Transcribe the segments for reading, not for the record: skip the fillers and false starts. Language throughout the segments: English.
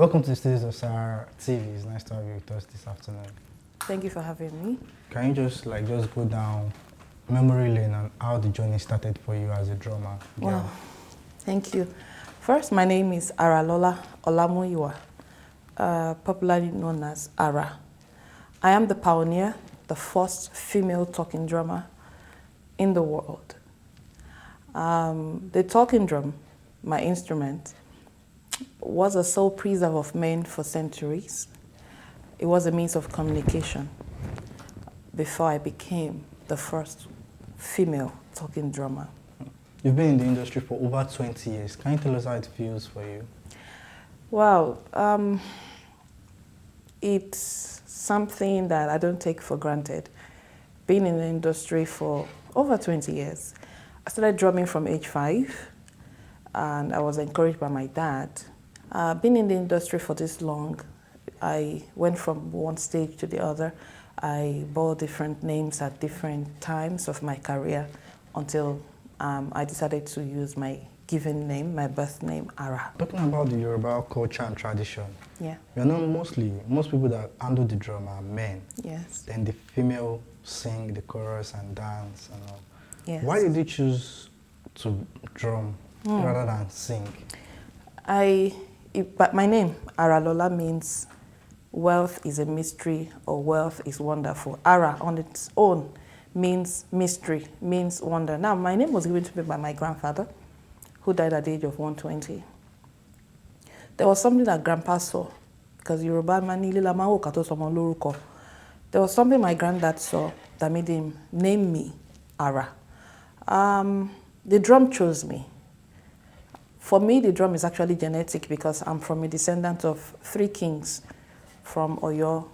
Welcome to the studios of Sahara TV. It's nice to have you with us this afternoon. Thank you for having me. Can you just go down memory lane and how the journey started for you as a drummer? Wow, thank you. First, my name is Aralola Olumuyiwa, popularly known as Ara. I am the pioneer, the first female talking drummer in the world. The talking drum, my instrument, was a sole preserve of men for centuries. It was a means of communication before I became the first female talking drummer. You've been in the industry for over 20 years. Can you tell us how it feels for you? Wow, it's something that I don't take for granted. Being in the industry for over 20 years. I started drumming from age 5, and I was encouraged by my dad. Being in the industry for this long, I went from one stage to the other. I bore different names at different times of my career until I decided to use my given name, my birth name, Ara. Talking about the Yoruba culture and tradition, yeah. You know, most people that handle the drum are men. Yes. Then the female sing the chorus and dance and all. Yes. Why did you choose to drum rather than sing? But my name, Aralola, means wealth is a mystery or wealth is wonderful. Ara on its own means mystery, means wonder. Now, my name was given to me by my grandfather, who died at the age of 120. There was something that Grandpa saw, because Yoruba man, there was something my granddad saw that made him name me Ara. The drum chose me. For me, the drum is actually genetic because I'm from a descendant of 3 kings from Oyo,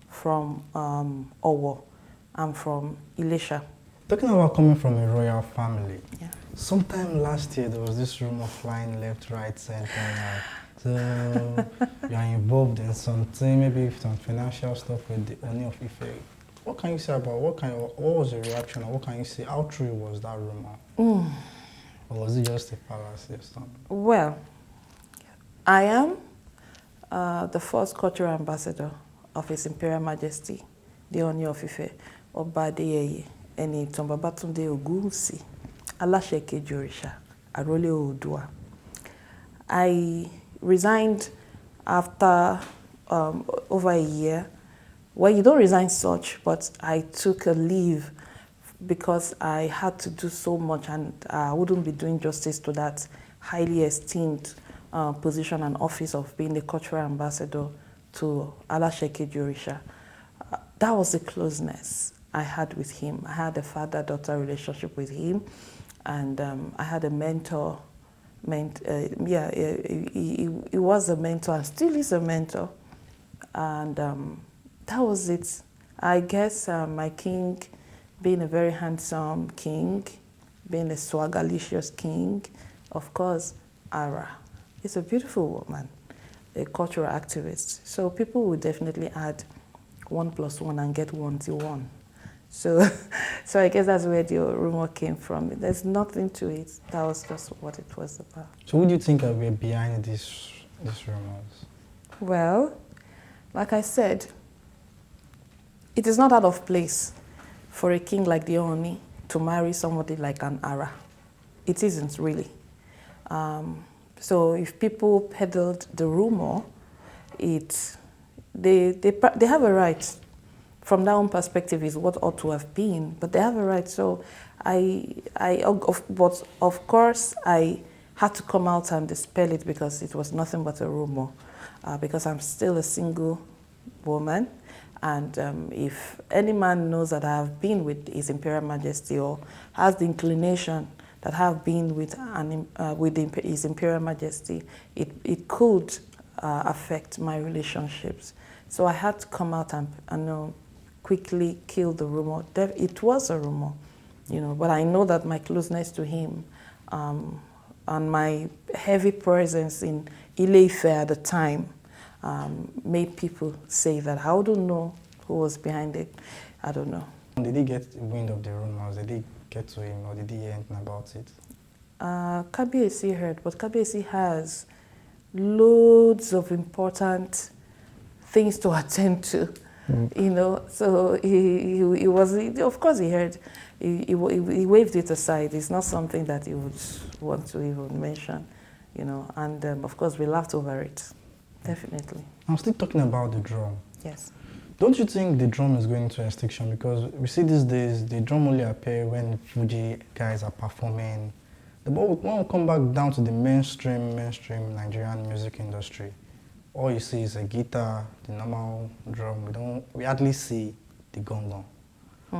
from Owo, and from Ilesha. Talking about coming from a royal family, yeah. Sometime last year there was this rumor flying left, right, center. So you are involved in something, maybe some financial stuff with the Oni of Ife. What can you say about what was the reaction, or what can you say? How true was that rumor? Or was it just a fallacy or something? Well, I am the first cultural ambassador of His Imperial Majesty, the Oni of Ife, Oba Adeyeye, Eni Babatunde Ogunwusi, Alashe Keji Orisha, Aralola Oodua. I resigned after over a year. Well, you don't resign such, but I took a leave because I had to do so much and I wouldn't be doing justice to that highly esteemed position and office of being the cultural ambassador to Alashe Keji Orisha. That was the closeness I had with him. I had a father-daughter relationship with him, and I had a mentor. He was a mentor and still is a mentor. And that was it. I guess my king, being a very handsome king, being a swagalicious king, of course, Ara is a beautiful woman, a cultural activist. So people would definitely add 1 + 1 and get 1 to 1. So I guess that's where the rumor came from. There's nothing to it. That was just what it was about. So what do you think are behind these rumors? Well, like I said, it is not out of place for a king like the Oni to marry somebody like an Ara. It isn't really. So if people peddled the rumor, they have a right. From their own perspective, is what ought to have been, but they have a right. So but of course, I had to come out and dispel it because it was nothing but a rumor. Because I'm still a single woman, and if any man knows that I have been with His Imperial Majesty or has the inclination that I have been with His Imperial Majesty, it could affect my relationships. So I had to come out and quickly kill the rumor. It was a rumor, but I know that my closeness to him and my heavy presence in Ile-Ife at the time made people say that. I don't know who was behind it. I don't know. Did he get wind of the rumors? Did he get to him, or did he hear anything about it? Kabiyesi heard, but Kabiyesi has loads of important things to attend to, you know. So he was, of course he heard, he waved it aside. It's not something that he would want to even mention, you know. And of course we laughed over it, definitely. I'm still talking about the drum. Yes. Don't you think the drum is going into extinction? Because we see these days the drum only appear when Fuji guys are performing. But when we come back down to the mainstream Nigerian music industry, all you see is a guitar, the normal drum. We hardly see the gong.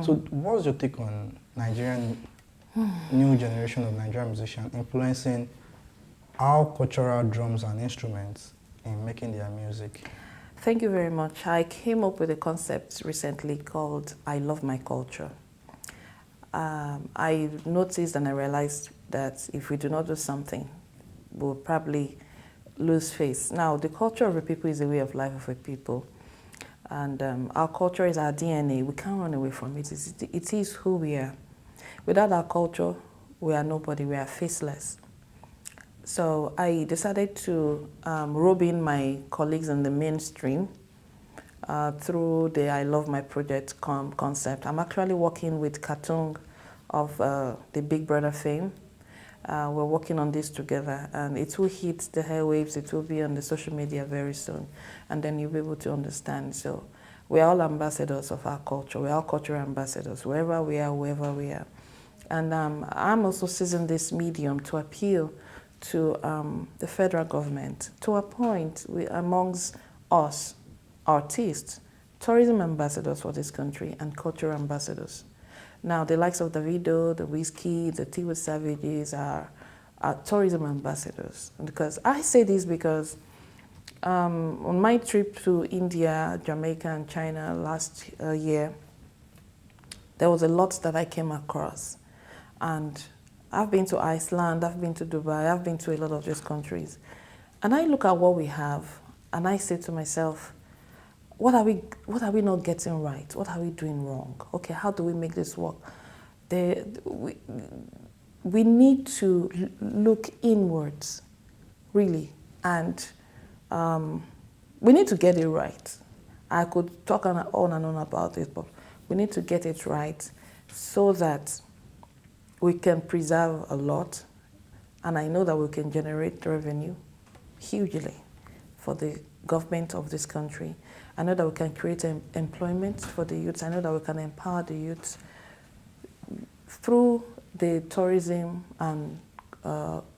So what's your take on Nigerian, new generation of Nigerian musicians influencing our cultural drums and instruments in making their music? Thank you very much. I came up with a concept recently called I Love My Culture. I noticed and I realized that if we do not do something, we'll probably lose face. Now, the culture of a people is a way of life of a people. And our culture is our DNA. We can't run away from it. It is who we are. Without our culture, we are nobody. We are faceless. So I decided to rope in my colleagues in the mainstream through the I Love My Project concept. I'm actually working with Katung of the Big Brother fame. We're working on this together, and it will hit the airwaves. It will be on the social media very soon, and then you'll be able to understand. So we're all ambassadors of our culture. We're all cultural ambassadors, wherever we are, wherever we are. And I'm also seizing this medium to appeal to the federal government to appoint amongst us artists, tourism ambassadors for this country, and cultural ambassadors. Now, the likes of Davido, the Whiskey, the Tiwa Savages are tourism ambassadors. Because I say this because on my trip to India, Jamaica, and China last year, there was a lot that I came across. And I've been to Iceland, I've been to Dubai, I've been to a lot of these countries. And I look at what we have, and I say to myself, what are we not getting right? What are we doing wrong? Okay, how do we make this work? We need to look inwards, really, and we need to get it right. I could talk on and on about it, but we need to get it right so that we can preserve a lot, and I know that we can generate revenue hugely for the government of this country. I know that we can create employment for the youth. I know that we can empower the youth through the tourism and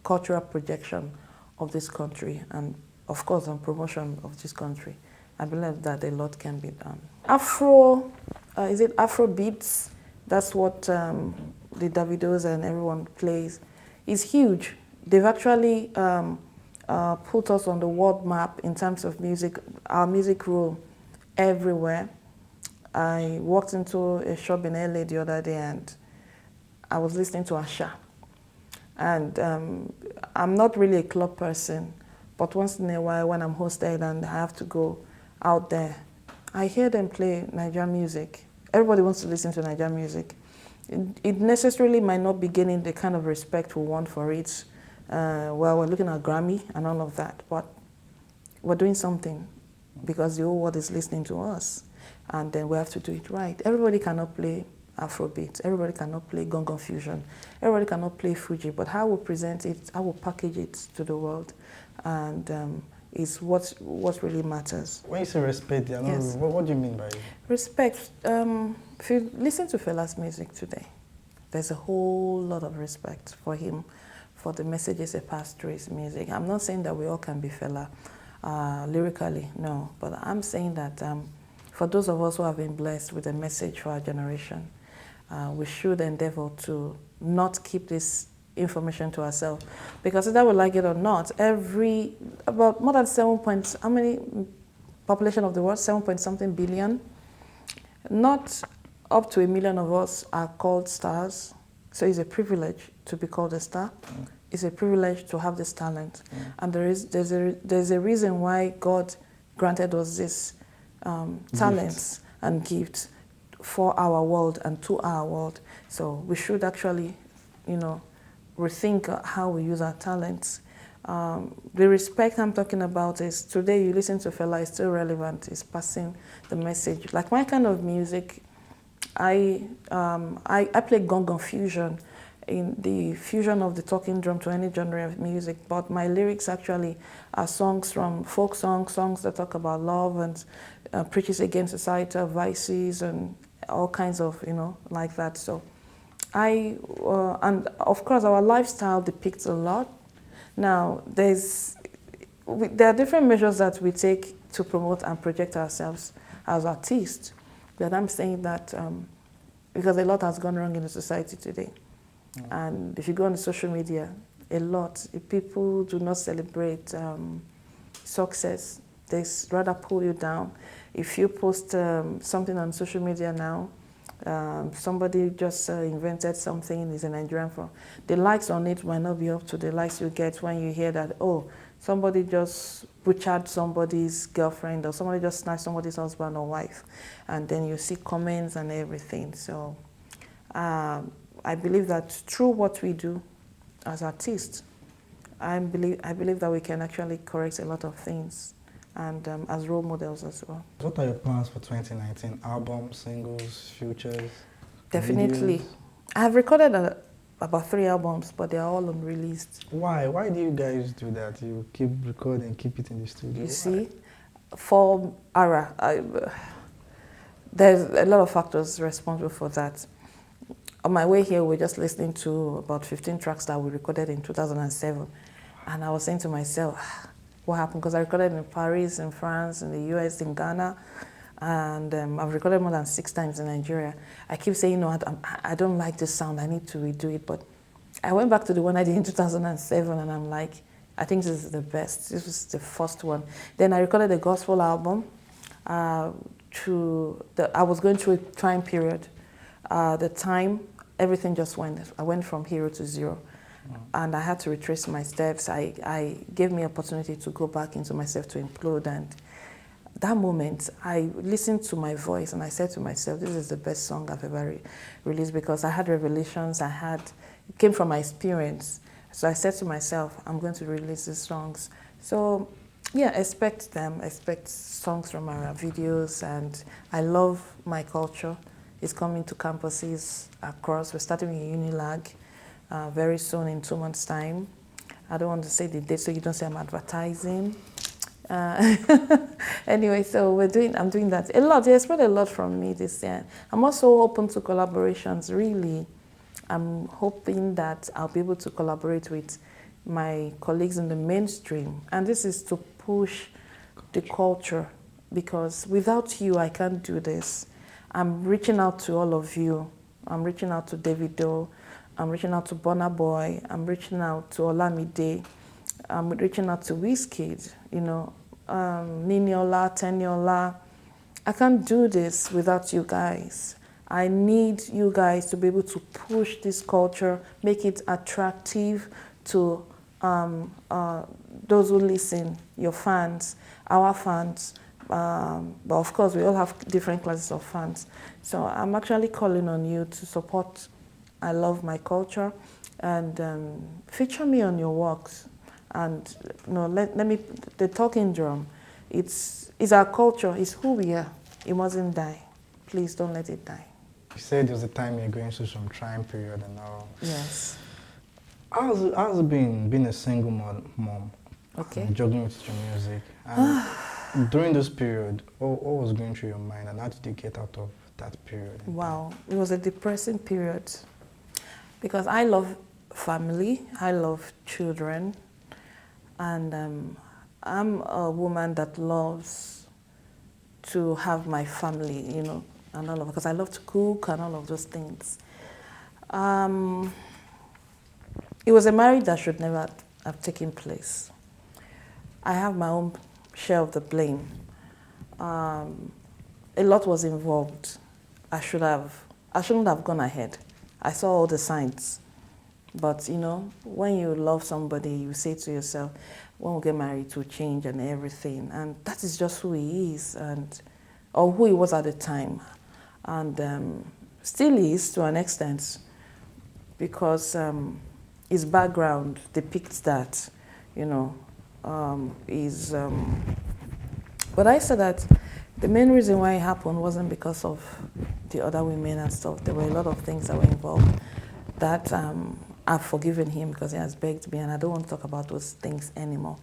cultural projection of this country, and of course on promotion of this country. I believe that a lot can be done. Is it Afrobeats? That's what the Davidos and everyone plays. It's huge. They've actually put us on the world map in terms of music, our music role everywhere. I walked into a shop in LA the other day and I was listening to Asha. And I'm not really a club person, but once in a while when I'm hosted and I have to go out there, I hear them play Nigerian music. Everybody wants to listen to Nigerian music. It necessarily might not be gaining the kind of respect we want for it. Well, we're looking at Grammy and all of that, but we're doing something because the whole world is listening to us, and then we have to do it right. Everybody cannot play Afrobeat. Everybody cannot play Gong Fusion. Everybody cannot play Fuji, but how we present it, how we package it to the world, and is what really matters. When you say respect, yes. What do you mean by it? Respect. If you listen to Fela's music today, there's a whole lot of respect for him, for the messages he passed through his music. I'm not saying that we all can be Fela lyrically, no, but I'm saying that for those of us who have been blessed with a message for our generation, we should endeavor to not keep this information to ourselves, because whether we like it or not, about more than how many population of the world, 7-point-something billion, not up to 1 million of us are called stars. So it's a privilege to be called a star. It's a privilege to have this talent, and there's a reason why God granted us this talents and gifts for our world and to our world. So we should actually, rethink how we use our talents The respect I'm talking about is today you listen to Fela, it's still relevant, it's passing the message. Like my kind of music, I play gong fusion, in the fusion of the talking drum to any genre of music, but my lyrics actually are songs from folk songs, songs that talk about love and preaches against societal vices and all kinds of, like that. So and of course our lifestyle depicts a lot. Now there are different measures that we take to promote and project ourselves as artists, but I'm saying that because a lot has gone wrong in the society today. And if you go on social media, a lot, if people do not celebrate success, they rather pull you down. If you post something on social media now, somebody just invented something, is a Nigerian from, the likes on it might not be up to the likes you get when you hear that, oh, somebody just butchered somebody's girlfriend or somebody just snatched somebody's husband or wife. And then you see comments and everything. So I believe that through what we do as artists, I believe that we can actually correct a lot of things, and as role models as well. What are your plans for 2019? Albums, singles, futures? Definitely. Videos? I have recorded about 3 albums, but they are all unreleased. Why? Why do you guys do that? You keep recording, keep it in the studio? You Why? see, for there's a lot of factors responsible for that. On my way here, we're just listening to about 15 tracks that we recorded in 2007. And I was saying to myself, what happened? Because I recorded in Paris, in France, in the US, in Ghana, and I've recorded more than 6 times in Nigeria. I keep saying, no, I don't like this sound, I need to redo it. But I went back to the one I did in 2007, and I'm like, I think this is the best. This was the first one. Then I recorded a gospel album. I was going through a time period. The time, everything just went. I went from hero to zero. And I had to retrace my steps. I gave me opportunity to go back into myself to implode. And that moment, I listened to my voice and I said to myself, this is the best song I've ever released, because I had revelations, it came from my experience. So I said to myself, I'm going to release these songs. So yeah, expect them, expect songs from our videos. And I love my culture. It's coming to campuses across. We're starting with Unilag very soon, in 2 months' time. I don't want to say the date so you don't say I'm advertising. Anyway, so I'm doing that. A lot, they expect a lot from me this year. I'm also open to collaborations, really. I'm hoping that I'll be able to collaborate with my colleagues in the mainstream. And this is to push the culture, because without you, I can't do this. I'm reaching out to all of you. I'm reaching out to Davido. I'm reaching out to Burna Boy. I'm reaching out to Olamide. I'm reaching out to Wizkid, Niniola, Teniola. I can't do this without you guys. I need you guys to be able to push this culture, make it attractive to those who listen, your fans, our fans. But of course, we all have different classes of fans. So I'm actually calling on you to support I Love My Culture, and feature me on your works. And let me, the talking drum, it's our culture, it's who we are. It mustn't die. Please don't let it die. You said there was a time you're going through some trying period and all. Yes. How's it been being a single mom? Okay. Juggling with your music. And during this period, what was going through your mind, and how did you get out of that period? Wow, it was a depressing period, because I love family, I love children, and I'm a woman that loves to have my family, and all of, because I love to cook and all of those things. It was a marriage that should never have taken place. I have my own share of the blame. A lot was involved. I shouldn't have gone ahead. I saw all the signs. But when you love somebody, you say to yourself, when we get married, to change and everything. And that is just who he is, or who he was at the time. And still is to an extent, because his background depicts that. you know, but I said that the main reason why it happened wasn't because of the other women and stuff. There were a lot of things that were involved that I've forgiven him because he has begged me, and I don't want to talk about those things anymore.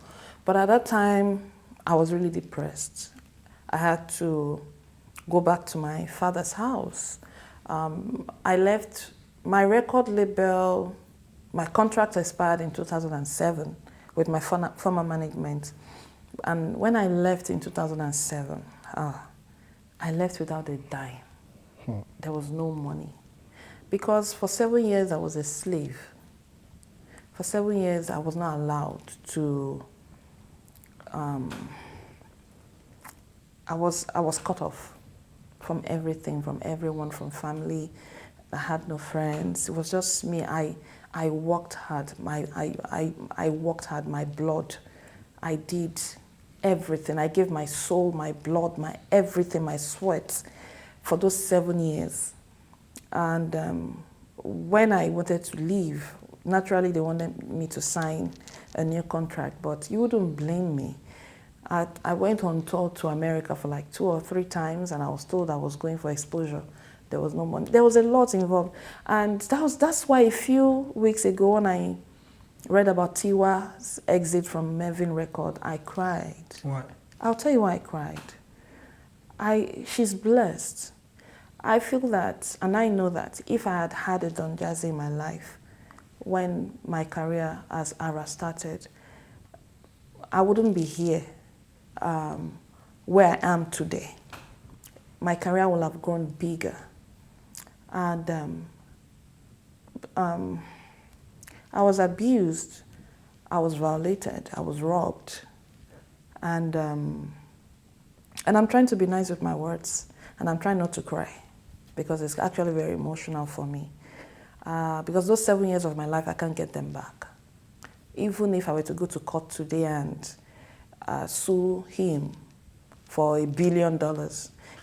But at that time, I was really depressed. I had to go back to my father's house. I left my record label. My contract expired in 2007 with my former management. And when I left in 2007, I left without a dime. There was no money. Because for 7 years I was a slave. For 7 years I was not allowed to, I was cut off from everything, from everyone, from family. I had no friends. It was just me. I worked hard. I worked hard, my blood. I did everything. I gave my soul, my blood, my everything, my sweat for those 7 years. And when I wanted to leave, naturally they wanted me to sign a new contract, but you wouldn't blame me. I went on tour to America for like 2 or 3 times, and I was told I was going for exposure. There was no money. There was a lot involved. And that's why a few weeks ago when I read about Tiwa's exit from Mervyn Record, I cried. Why? I'll tell you why I cried. She's blessed. I feel that, and I know that, if I had had a Don Jazzy in my life when my career as Ara started, I wouldn't be here where I am today. My career will have grown bigger. And I was abused, I was violated, I was robbed. And I'm trying to be nice with my words, and I'm trying not to cry, because it's actually very emotional for me. Because those 7 years of my life, I can't get them back. Even if I were to go to court today and sue him for $1 billion,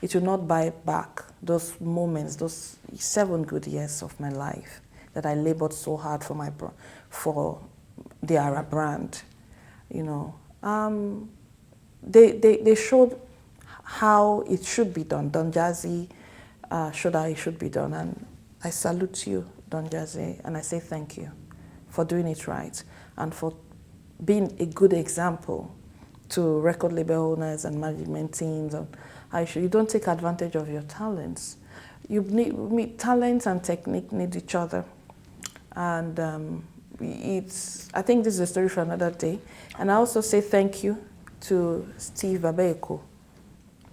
it will not buy back those moments, those 7 good years of my life that I labored so hard for the Ara brand. You know, they showed how it should be done. Don Jazzy showed how it should be done, and I salute you, Don Jazzy, and I say thank you for doing it right and for being a good example to record label owners and management teams. And you don't take advantage of your talents. You need talent and technique need each other. And I think this is a story for another day. And I also say thank you to Steve Abeko.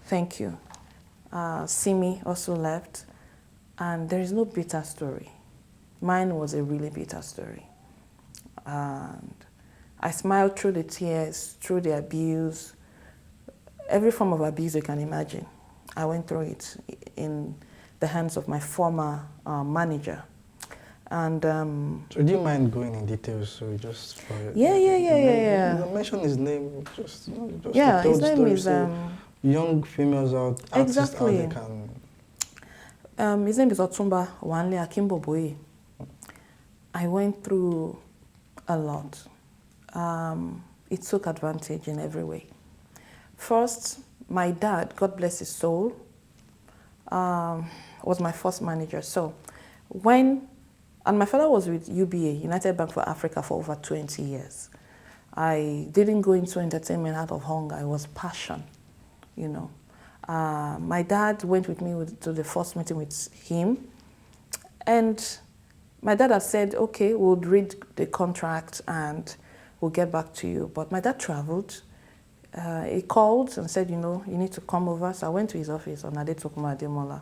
Thank you. Simi also left. And there is no bitter story. Mine was a really bitter story. And I smiled through the tears, through the abuse, every form of abuse you can imagine. I went through it in the hands of my former manager. And so do you mind going in details? So just for yeah. You mention his name, just yeah, to tell his the name story, is so young females out, artists exactly. out there can. His name is Otunba Wale Akinboboye. I went through a lot. It took advantage in every way. First, my dad, God bless his soul, was my first manager. So and my father was with UBA, United Bank for Africa, for over 20 years. I didn't go into entertainment out of hunger. It was passion, you know. My dad went with me to the first meeting with him. And my dad had said, okay, we'll read the contract and we'll get back to you. But my dad traveled. He called and said, you know, you need to come over. So I went to his office on Adetokuma Ademola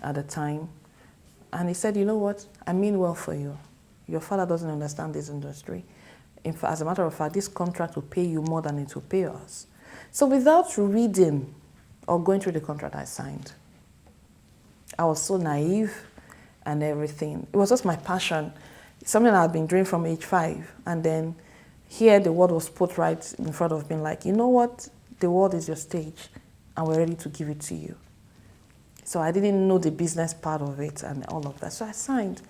at the time. And he said, you know what, I mean well for you. Your father doesn't understand this industry. In fact, as a matter of fact, this contract will pay you more than it will pay us. So without reading or going through the contract, I signed. I was so naive and everything. It was just my passion, something I had been doing from age 5. And then here the word was put right in front of me, like, you know what, the world is your stage and we're ready to give it to you. So I didn't know the business part of it and all of that. So I signed.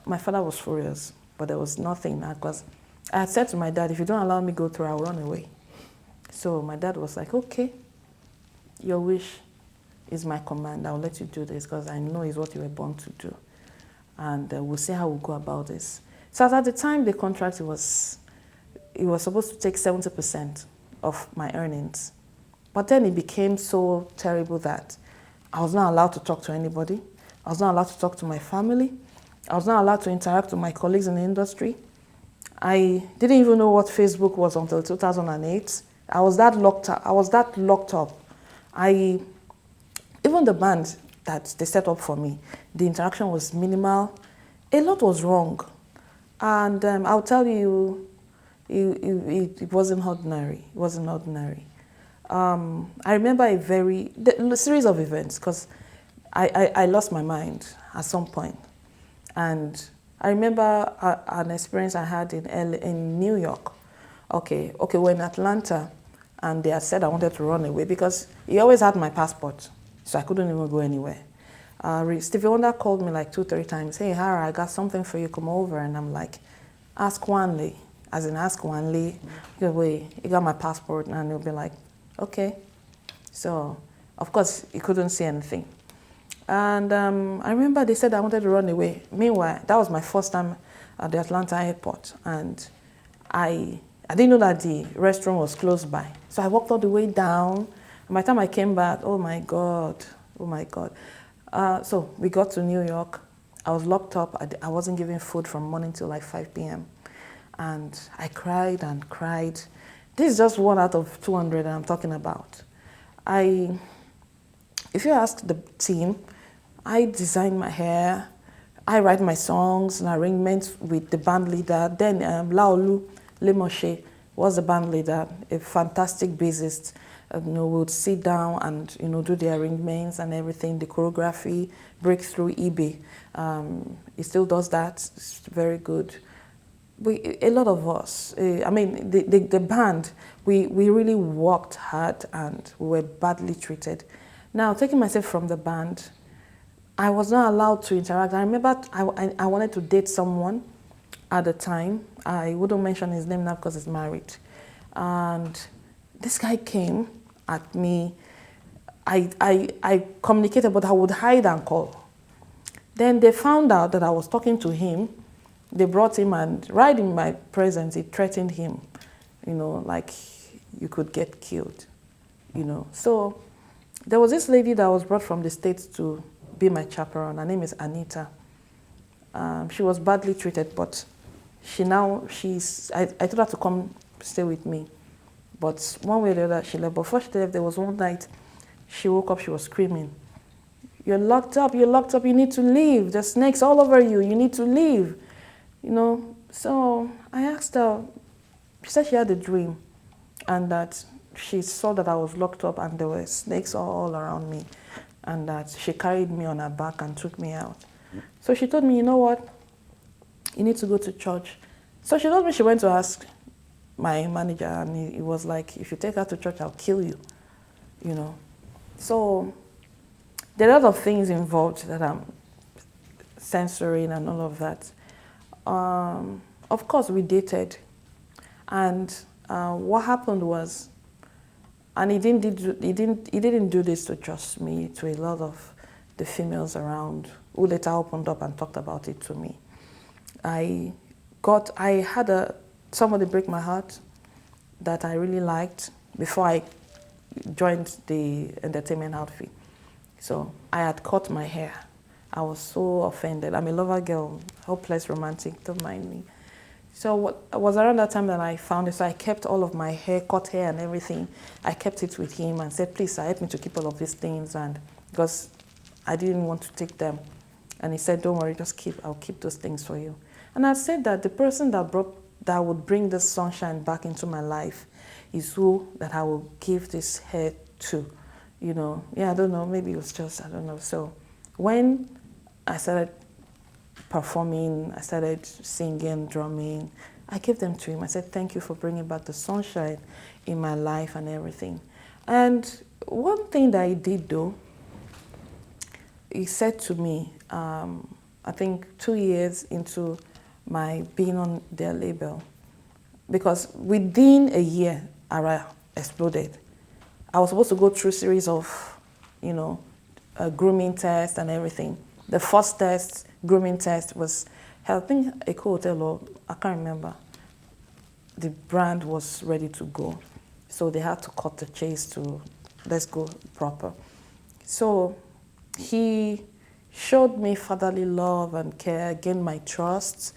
My father was furious, but there was nothing, because I had said to my dad, if you don't allow me go through, I'll run away. So my dad was like, okay, your wish is my command. I'll let you do this because I know it's what you were born to do. And we'll see how we'll go about this. So at the time, the contract, it was supposed to take 70% of my earnings. But then it became so terrible that I was not allowed to talk to anybody. I was not allowed to talk to my family. I was not allowed to interact with my colleagues in the industry. I didn't even know what Facebook was until 2008. I was that locked up. Even the band that they set up for me, the interaction was minimal. A lot was wrong. And I'll tell you, it wasn't ordinary. It wasn't ordinary. I remember a series of events because I lost my mind at some point. And I remember an experience I had in New York. Okay, we're in Atlanta, and they had said I wanted to run away because he always had my passport, so I couldn't even go anywhere. Stevie Wonder called me like 2-3 times. Hey, Hara, I got something for you. Come over. And I'm like, ask Wanley. As in, ask Wanley. He got my passport, and he'll be like, okay. So, of course, he couldn't see anything. And I remember they said I wanted to run away. Meanwhile, that was my first time at the Atlanta airport. And I didn't know that the restaurant was close by. So I walked all the way down. And by the time I came back, oh my God. So we got to New York. I was locked up. I wasn't given food from morning till like 5 p.m. And I cried and cried. This is just 1 out of 200 I'm talking about. If you ask the team, I design my hair, I write my songs and arrangements with the band leader. Then Laolu Lemoshe was the band leader, a fantastic bassist. We would sit down and do the arrangements and everything, the choreography, breakthrough eBay. He still does that. It's very good. A lot of us, the band, we really worked hard and we were badly treated. Now, taking myself from the band, I was not allowed to interact. I remember I wanted to date someone at the time. I wouldn't mention his name now because he's married. And this guy came at me. I communicated, but I would hide and call. Then they found out that I was talking to him. They brought him, and right in my presence, he threatened him, like you could get killed, So there was this lady that was brought from the States to be my chaperone. Her name is Anita. She was badly treated, but I told her to come stay with me. But one way or the other, she left. But before she left, there was one night, she woke up, she was screaming, you're locked up, you need to leave. There's snakes all over you, you need to leave. So I asked her, she said she had a dream and that she saw that I was locked up and there were snakes all around me and that she carried me on her back and took me out. So she told me, you know what, you need to go to church. So she told me she went to ask my manager and he was like, if you take her to church, I'll kill you, So there are a lot of things involved that I'm censoring and all of that. Of course, we dated, and what happened was, and he didn't do this to just me, to a lot of the females around who later opened up and talked about it to me. I had somebody break my heart that I really liked before I joined the entertainment outfit. So I had cut my hair. I was so offended. I'm a lover girl, hopeless romantic, don't mind me. So it was around that time that I found it. So I kept all of my hair, cut hair and everything. I kept it with him and said, please, sir, help me to keep all of these things. And because I didn't want to take them. And he said, don't worry, I'll keep those things for you. And I said that the person that would bring this sunshine back into my life is who that I will give this hair to. I don't know, maybe it was just, I don't know. So when I started performing, I started singing, drumming, I gave them to him. I said, thank you for bringing back the sunshine in my life and everything. And one thing that he did though, he said to me, I think 2 years into my being on their label, because within a year, Ara exploded. I was supposed to go through a series of, you know, grooming tests and everything. The first test, grooming test, was helping a hotel, or I can't remember. The brand was ready to go. So they had to cut the chase to let's go proper. So he showed me fatherly love and care, gained my trust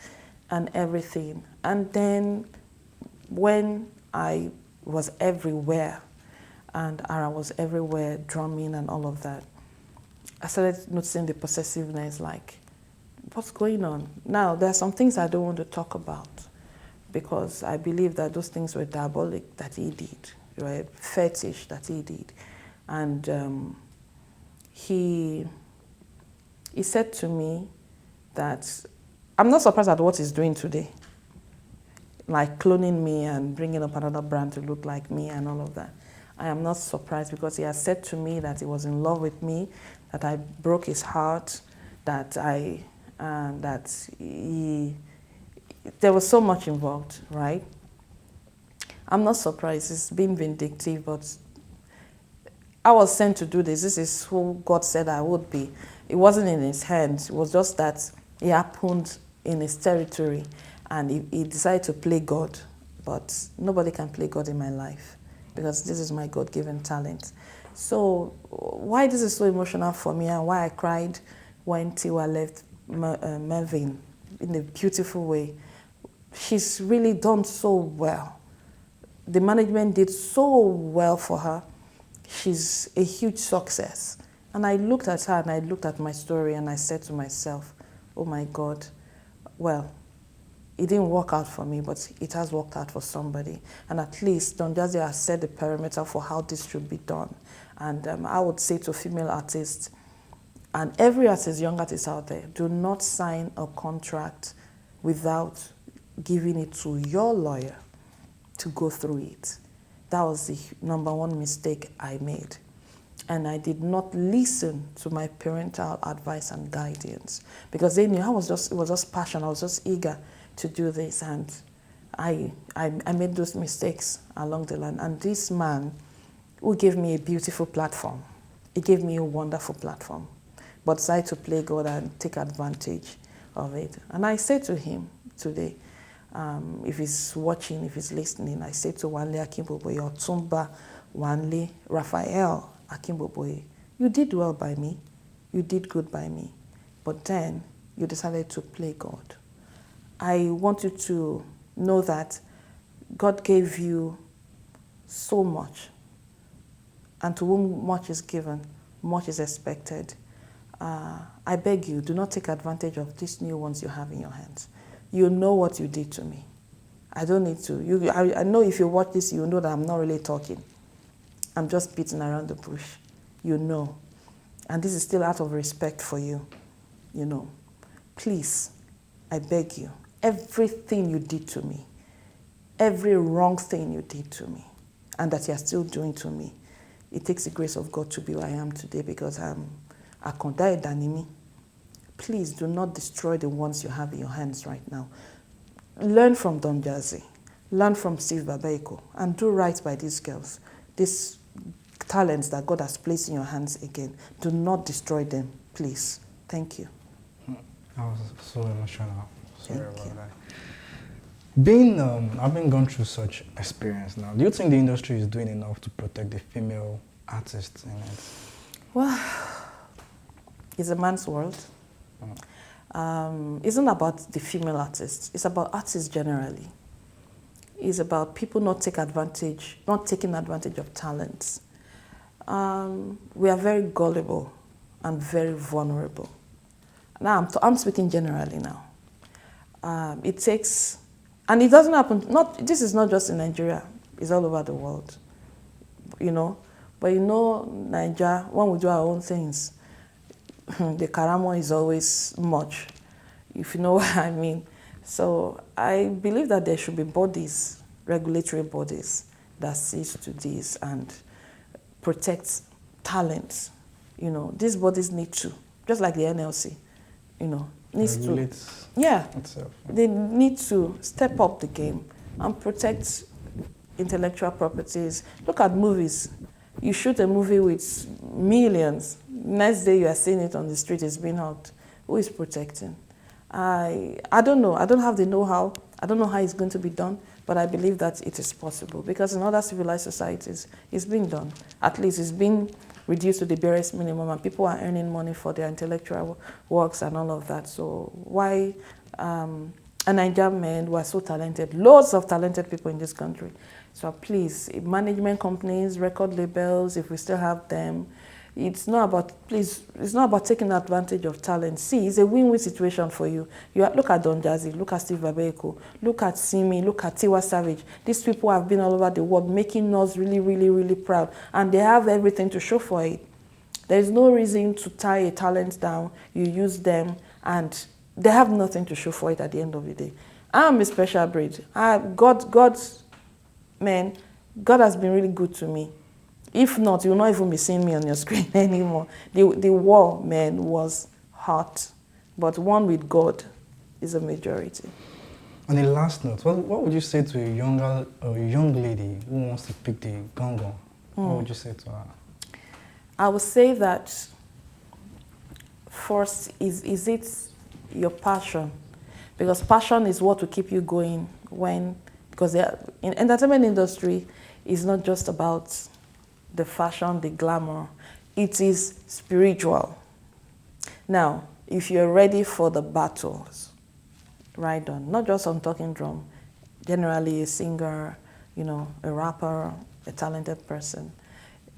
and everything. And then when I was everywhere, and Ara was everywhere, drumming and all of that, I started noticing the possessiveness, like, what's going on? Now, there are some things I don't want to talk about because I believe that those things were diabolic that he did, right? Fetish that he did. And he said to me that I'm not surprised at what he's doing today, like cloning me and bringing up another brand to look like me and all of that. I am not surprised because he has said to me that he was in love with me, that I broke his heart, that there was so much involved, right? I'm not surprised. It's been vindictive, but I was sent to do this. This is who God said I would be. It wasn't in his hands. It was just that it happened in his territory, and he decided to play God. But nobody can play God in my life because this is my God-given talent. So why this is so emotional for me and why I cried when Tiwa left Melvin in a beautiful way. She's really done so well. The management did so well for her. She's a huge success. And I looked at her and I looked at my story and I said to myself, oh my God, well, it didn't work out for me, but it has worked out for somebody. And at least Don Jazzy has set the perimeter for how this should be done. And I would say to female artists, and every artist, young artist out there, do not sign a contract without giving it to your lawyer to go through it. That was the number one mistake I made. And I did not listen to my parental advice and guidance because they knew it was just passion. I was just eager to do this, and I made those mistakes along the line. And this man who gave me a beautiful platform, he gave me a wonderful platform, but decided to play God and take advantage of it. And I said to him today, if he's watching, if he's listening, I said to Wale Akinboboye, Otunba Wale Raphael Akinboboye, you did well by me, you did good by me, but then you decided to play God. I want you to know that God gave you so much, and to whom much is given, much is expected. I beg you, do not take advantage of these new ones you have in your hands. You know what you did to me. I don't need to. I know if you watch this, you know that I'm not really talking. I'm just beating around the bush. You know. And this is still out of respect for you. You know. Please, I beg you, everything you did to me, every wrong thing you did to me, and that you are still doing to me, it takes the grace of God to be who I am today because I'm a Akondai Danimi. Please do not destroy the ones you have in your hands right now. Learn from Don Jazzy, learn from Steve Babaiko, and do right by these girls. These talents that God has placed in your hands again. Do not destroy them, please. Thank you. I was so emotional. Sorry Thank about you. that. Having gone through such experience now, do you think the industry is doing enough to protect the female artists in it? Well, it's a man's world. It's not about the female artists. It's about artists generally. It's about people not taking advantage of talents. We are very gullible and very vulnerable. Now, I'm speaking generally now. It takes, and it doesn't happen, this is not just in Nigeria, it's all over the world, you know. But you know, Nigeria, when we do our own things, the karamo is always much, if you know what I mean. So I believe that there should be bodies, regulatory bodies, that sees to this and protects talents. You know, these bodies need to, just like the NLC, you know, needs to, yeah, itself. They need to step up the game and protect intellectual properties. Look at movies. You shoot a movie with millions. Next day you are seeing it on the street, it's being hacked. Who is protecting? I don't know. I don't have the know-how. I don't know how it's going to be done, but I believe that it is possible because in other civilized societies, it's being done. At least it's been reduced to the barest minimum, and people are earning money for their intellectual works and all of that. So why a Nigerian man who are so talented, loads of talented people in this country. So please, management companies, record labels, if we still have them, it's not about, please, it's not about taking advantage of talent. See, it's a win-win situation for you. Look at Don Jazzy, look at Steve Babeko, look at Simi, look at Tiwa Savage. These people have been all over the world making us really, really, really proud. And they have everything to show for it. There's no reason to tie a talent down. You use them and they have nothing to show for it at the end of the day. I'm a special breed. God has been really good to me. If not, you'll not even be seeing me on your screen anymore. The war, man, was hot, but one with God is a majority. On a last note, what would you say to a young lady who wants to pick the gongon? What would you say to her? I would say that first, is it your passion? Because passion is what will keep you going because in entertainment industry, it's not just about the fashion, the glamour. It is spiritual. Now, if you're ready for the battles, ride on. Not just on talking drum. Generally a singer, a rapper, a talented person.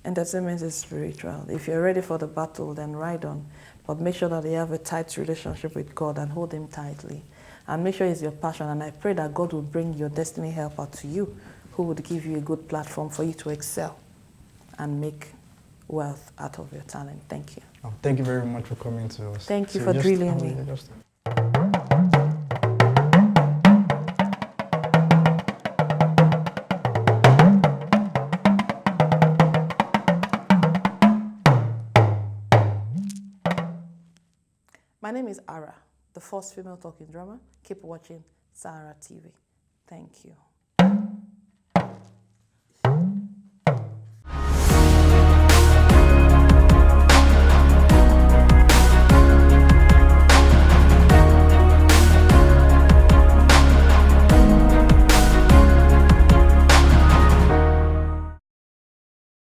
Entertainment is spiritual. If you're ready for the battle, then ride on. But make sure that you have a tight relationship with God and hold him tightly. And make sure it's your passion. And I pray that God will bring your destiny helper to you, who would give you a good platform for you to excel and make wealth out of your talent. Thank you. Oh, thank you very much for coming to us. Thank you for drilling me. My name is Ara, the first female talking drummer. Keep watching Sahara TV. Thank you.